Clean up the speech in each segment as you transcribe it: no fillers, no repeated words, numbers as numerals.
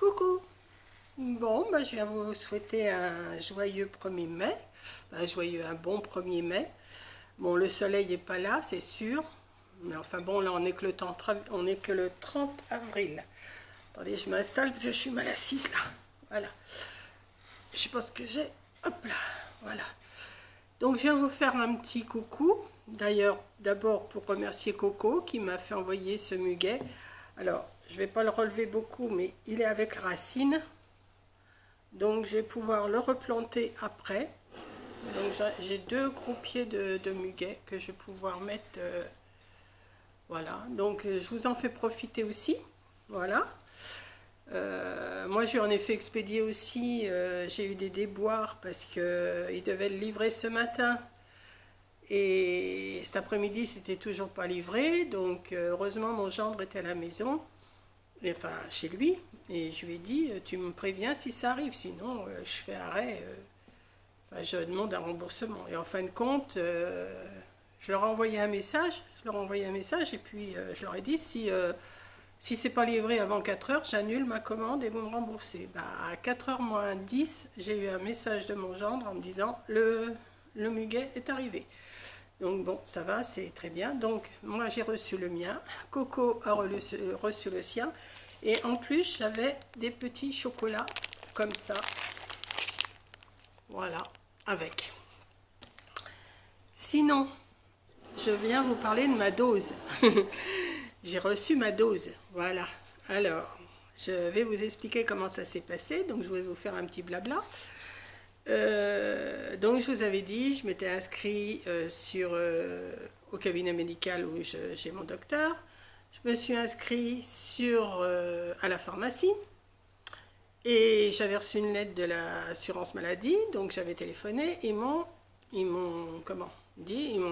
Coucou! Bon, bah, je viens vous souhaiter un joyeux 1er mai, un bon 1er mai. Bon, le soleil n'est pas là, c'est sûr, mais enfin bon, là on est que le 30 avril. Attendez, je m'installe parce que je suis mal assise là. Voilà. Je sais pas ce que j'ai. Hop là, voilà. Donc je viens vous faire un petit coucou. D'ailleurs, d'abord pour remercier Coco qui m'a fait envoyer ce muguet. Alors, je vais pas le relever beaucoup, mais il est avec racines. Donc je vais pouvoir le replanter après. Donc j'ai 2 gros pieds de muguet que je vais pouvoir mettre. Voilà. Donc je vous en fais profiter aussi. Voilà. Moi j'ai en effet expédié aussi. J'ai eu des déboires parce que il devait le livrer ce matin. Et cet après-midi, c'était toujours pas livré. Donc, heureusement, mon gendre était à la maison, enfin chez lui. Et je lui ai dit, tu me préviens si ça arrive, sinon je fais arrêt. Enfin, je demande un remboursement. Et en fin de compte, je leur ai envoyé un message. Et puis je leur ai dit, si c'est pas livré avant 4 heures, j'annule ma commande et vous me remboursez. Bah, à 4 heures moins 10, j'ai eu un message de mon gendre en me disant, le muguet est arrivé. Donc bon, ça va, c'est très bien. Donc moi j'ai reçu le mien, Coco a reçu le sien. Et en plus j'avais des petits chocolats comme ça. Voilà, avec. Sinon, je viens vous parler de ma dose. J'ai reçu ma dose, voilà. Alors, je vais vous expliquer comment ça s'est passé. Donc je vais vous faire un petit blabla. Donc je vous avais dit, je m'étais inscrit au cabinet médical où j'ai mon docteur. Je me suis inscrit à la pharmacie et j'avais reçu une lettre de l'assurance maladie, donc j'avais téléphoné et ils m'ont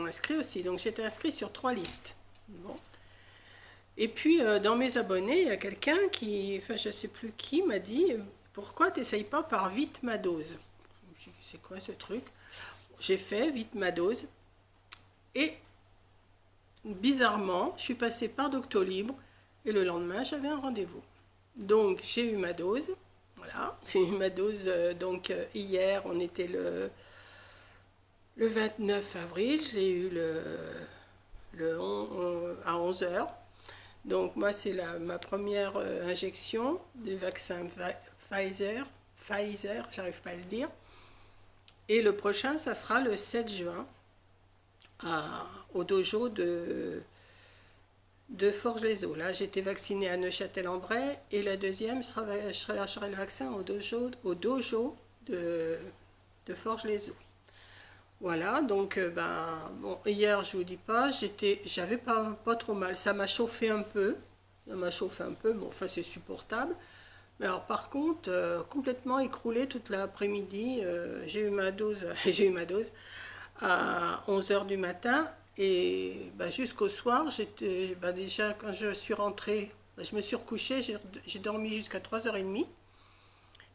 inscrit aussi. Donc j'étais inscrit sur 3 listes. Bon. Et puis dans mes abonnés, il y a quelqu'un je sais plus qui, m'a dit pourquoi tu n'essayes pas par vite ma dose. C'est quoi ce truc? J'ai fait vite ma dose et bizarrement, je suis passée par Doctolib et le lendemain, j'avais un rendez-vous. Donc, j'ai eu ma dose. Voilà, j'ai eu ma dose. Hier, on était le 29 avril. J'ai eu à 11 heures. Donc, moi, c'est ma première injection du vaccin Pfizer, j'arrive pas à le dire. Et le prochain, ça sera le 7 juin au dojo de Forges-les-Eaux. Là, j'ai été vaccinée à Neuchâtel-en-Bray et la deuxième, je serai le vaccin au dojo de Forges-les-Eaux. Voilà, donc bon, hier, je vous dis pas, j'avais pas trop mal. Ça m'a chauffé un peu. Bon, enfin, c'est supportable. Mais alors par contre, complètement écroulée toute l'après-midi, j'ai eu ma dose à 11 heures du matin et jusqu'au soir, déjà quand je suis rentrée, je me suis recouchée, j'ai dormi jusqu'à 3h30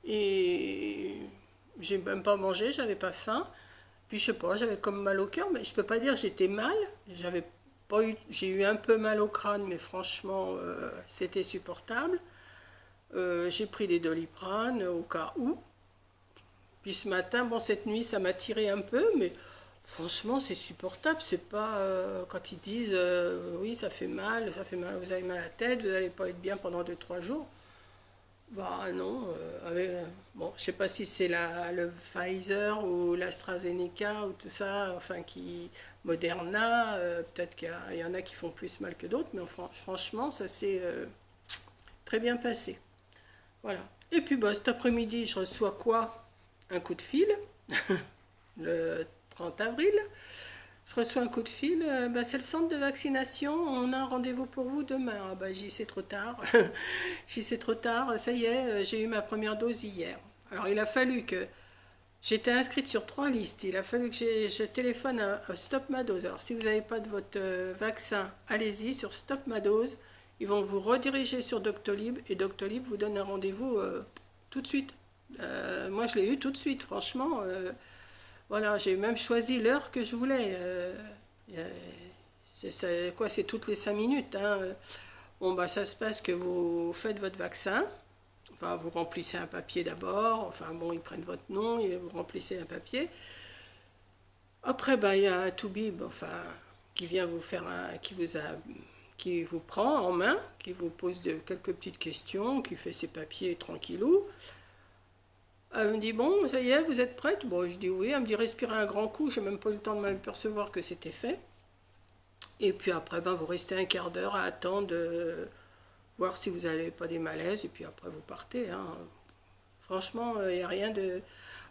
et j'ai même pas mangé, j'avais pas faim. Puis je sais pas, j'avais comme mal au cœur, mais je peux pas dire que j'étais mal, j'ai eu un peu mal au crâne, mais franchement c'était supportable. J'ai pris des Doliprane au cas où. Puis ce matin, bon, cette nuit, ça m'a tiré un peu, mais franchement, c'est supportable. C'est pas quand ils disent oui, ça fait mal, vous avez mal à la tête, vous n'allez pas être bien pendant 2-3 jours. Bah non. Bon, je sais pas si c'est le Pfizer ou l'AstraZeneca ou tout ça, enfin Moderna, peut-être qu'il y en a qui font plus mal que d'autres, mais franchement, ça s'est très bien passé. Voilà. Et puis cet après-midi, je reçois quoi? Un coup de fil, le 30 avril. Je reçois un coup de fil, c'est le centre de vaccination, on a un rendez-vous pour vous demain. Ah j'y sais trop tard. J'y sais trop tard, ça y est, j'ai eu ma première dose hier. Alors il a fallu que j'étais inscrite sur 3 listes, il a fallu que je téléphone à Stop Ma Dose. Alors si vous n'avez pas de votre vaccin, allez-y sur Stop Ma Dose. Ils vont vous rediriger sur Doctolib et Doctolib vous donne un rendez-vous tout de suite. Moi, je l'ai eu tout de suite, franchement. Voilà, j'ai même choisi l'heure que je voulais. C'est toutes les 5 minutes. Hein. Bon, ça se passe que vous faites votre vaccin. Enfin, vous remplissez un papier d'abord. Enfin, bon, ils prennent votre nom et vous remplissez un papier. Après, ben, il y a un toubib, enfin, qui vient vous faire qui vous prend en main, qui vous pose quelques petites questions, qui fait ses papiers tranquillou. Elle me dit, bon, ça y est, vous êtes prête? Bon, je dis oui. Elle me dit, respirez un grand coup. Je n'ai même pas eu le temps de m'apercevoir que c'était fait. Et puis après, ben, vous restez un quart d'heure à attendre, voir si vous n'avez pas des malaises. Et puis après, vous partez. Hein. Franchement, il n'y a rien de...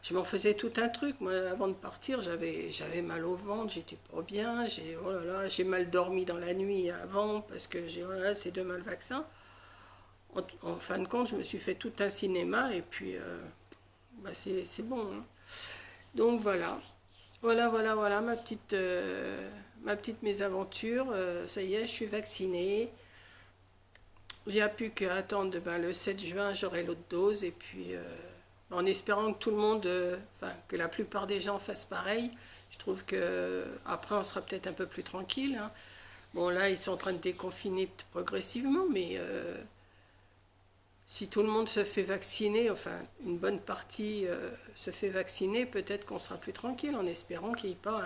Je m'en faisais tout un truc. Moi, avant de partir, j'avais mal au ventre, j'étais pas bien. Oh là là, j'ai mal dormi dans la nuit avant parce que oh là là, c'est demain le vaccin. En fin de compte, je me suis fait tout un cinéma et puis bah c'est bon. Hein. Donc voilà. Voilà ma petite mésaventure. Ça y est, je suis vaccinée. Il n'y a plus qu'à attendre ben, le 7 juin, j'aurai l'autre dose et puis... en espérant que tout le monde, enfin que la plupart des gens fassent pareil, je trouve que après on sera peut-être un peu plus tranquille. Hein. Bon là ils sont en train de déconfiner progressivement, mais si tout le monde se fait vacciner, enfin une bonne partie se fait vacciner, peut-être qu'on sera plus tranquille en espérant qu'il n'y ait pas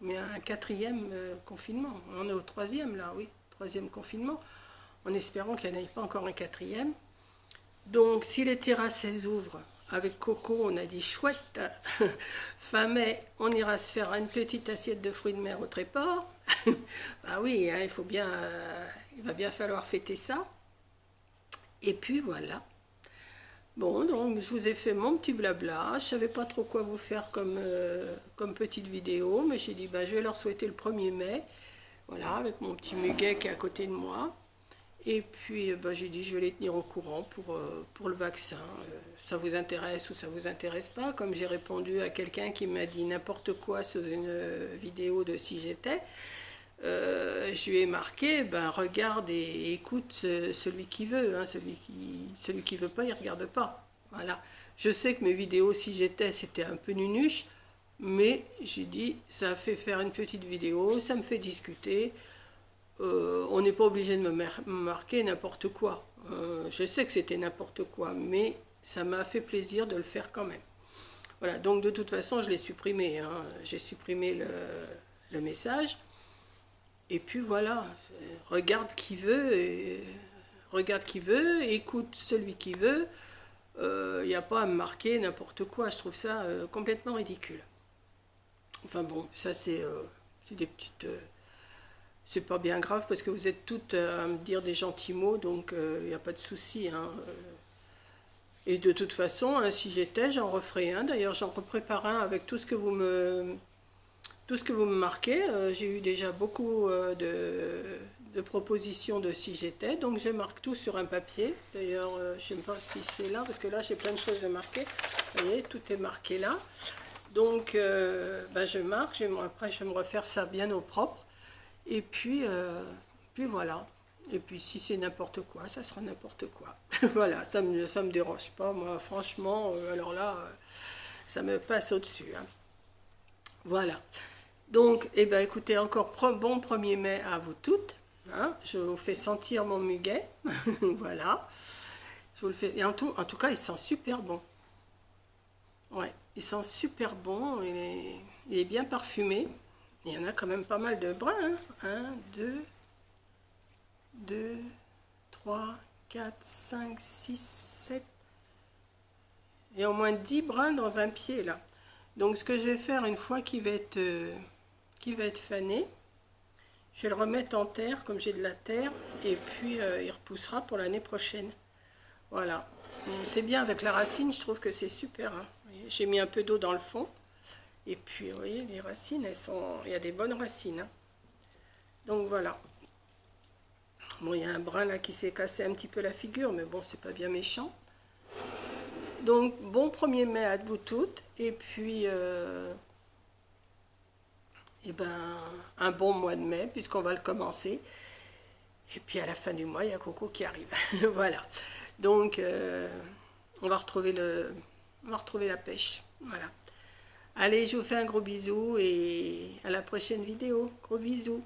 un quatrième confinement. On est au troisième là, oui, troisième confinement, en espérant qu'il n'y en ait pas encore un quatrième. Donc si les terrasses elles ouvrent, avec Coco, on a dit chouette, fin mai, on ira se faire une petite assiette de fruits de mer au Tréport. Bah oui, hein, il va bien falloir fêter ça. Et puis voilà. Bon, donc je vous ai fait mon petit blabla. Je savais pas trop quoi vous faire comme petite vidéo, mais j'ai dit bah, je vais leur souhaiter le 1er mai. Voilà, avec mon petit muguet qui est à côté de moi. Et puis bah, j'ai dit je vais les tenir au courant pour le vaccin. Ça vous intéresse ou ça vous intéresse pas? Comme j'ai répondu à quelqu'un qui m'a dit n'importe quoi sur une vidéo de Si j'étais, je lui ai marqué ben, regarde et écoute celui qui veut. Hein, celui qui veut pas, il regarde pas. Voilà. Je sais que mes vidéos Si j'étais, c'était un peu nunuche, mais j'ai dit ça fait faire une petite vidéo, ça me fait discuter. On n'est pas obligé de me marquer n'importe quoi. Je sais que c'était n'importe quoi, mais ça m'a fait plaisir de le faire quand même. Voilà, donc de toute façon, je l'ai supprimé. Hein. J'ai supprimé le message. Et puis voilà, regarde qui veut, écoute celui qui veut. Il n'y a pas à me marquer n'importe quoi. Je trouve ça complètement ridicule. Enfin bon, ça c'est des petites... c'est pas bien grave parce que vous êtes toutes à me dire des gentils mots, donc il n'y a pas de souci. Hein. Et de toute façon, hein, si j'étais, j'en referai un. D'ailleurs, j'en reprépare un avec tout ce que vous me marquez. J'ai eu déjà beaucoup de propositions de Si j'étais, donc je marque tout sur un papier. D'ailleurs, je ne sais pas si c'est là, parce que là, j'ai plein de choses de marquer. Vous voyez, tout est marqué là. Donc, ben, je marque. Après, je vais me refaire ça bien au propre. Et puis voilà. Et puis si c'est n'importe quoi, ça sera n'importe quoi. Voilà, ça me dérange pas. Moi, franchement, alors là, ça me passe au-dessus. Hein. Voilà. Donc, eh ben, écoutez, encore bon 1er mai à vous toutes. Hein. Je vous fais sentir mon muguet. Voilà. Je vous le fais. Et en tout cas, il sent super bon. Ouais, il sent super bon. Il est bien parfumé. Il y en a quand même pas mal de brins. Hein. 1, 2, 3, 4, 5, 6, 7. Il y a au moins 10 brins dans un pied là. Donc ce que je vais faire une fois qu'il va être fané, je vais le remettre en terre comme j'ai de la terre et puis il repoussera pour l'année prochaine. Voilà. C'est bien avec la racine, je trouve que c'est super. Hein. J'ai mis un peu d'eau dans le fond. Et puis, vous voyez, les racines, il y a des bonnes racines. Hein. Donc, voilà. Bon, il y a un brin là qui s'est cassé un petit peu la figure, mais bon, c'est pas bien méchant. Donc, bon 1er mai à vous toutes. Et puis, un bon mois de mai, puisqu'on va le commencer. Et puis, à la fin du mois, il y a Coco qui arrive. Voilà. Donc, on va retrouver la pêche. Voilà. Allez, je vous fais un gros bisou et à la prochaine vidéo. Gros bisous.